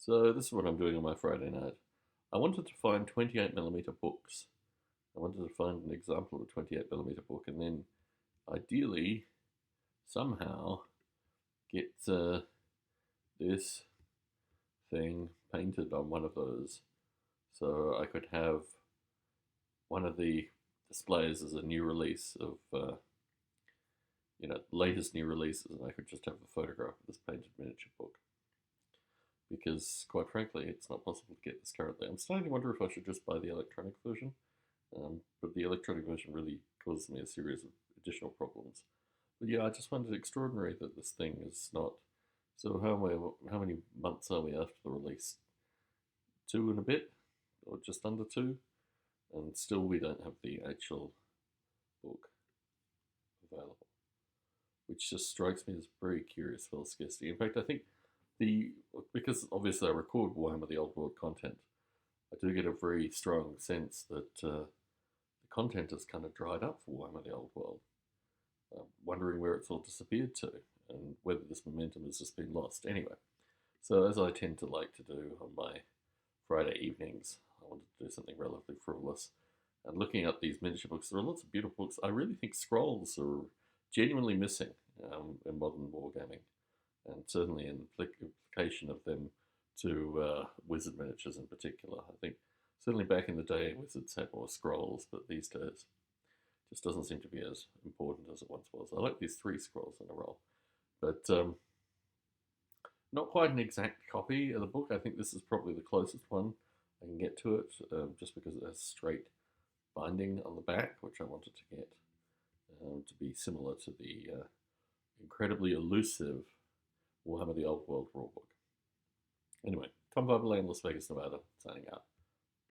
So this is what I'm doing on my Friday night. I wanted to find 28mm books. I wanted to find an example of a 28mm book and then ideally somehow get this thing painted on one of those so I could have one of the displays as a new release of latest new releases, and I could just have a photograph of this painted miniature book because, quite frankly, it's not possible to get this currently. I'm starting to wonder if I should just buy the electronic version, but the electronic version really causes me a series of additional problems. But yeah, I just find it extraordinary that this thing is not. So how many months are we after the release? Two and a bit, or just under two, and still we don't have the actual book available, which just strikes me as very curious for scarcity. In fact, I think the because obviously I record Warhammer the Old World content, I do get a very strong sense that the content has kind of dried up for Warhammer the Old World. Wondering where it's all disappeared to and whether this momentum has just been lost. Anyway, so as I tend to like to do on my Friday evenings, I wanted to do something relatively frivolous. And looking at these miniature books, there are lots of beautiful books. I really think scrolls are genuinely missing in modern wargaming, and certainly in implication of them to wizard miniatures in particular. I think certainly back in the day, wizards had more scrolls, but these days just doesn't seem to be as important as it once was. I like these three scrolls in a row, but not quite an exact copy of the book. I think this is probably the closest one I can get to it, just because it has straight binding on the back, which I wanted to get to be similar to the incredibly elusive Warhammer the Old World rulebook. Anyway, Tom Barbalet in Las Vegas, Nevada, signing out.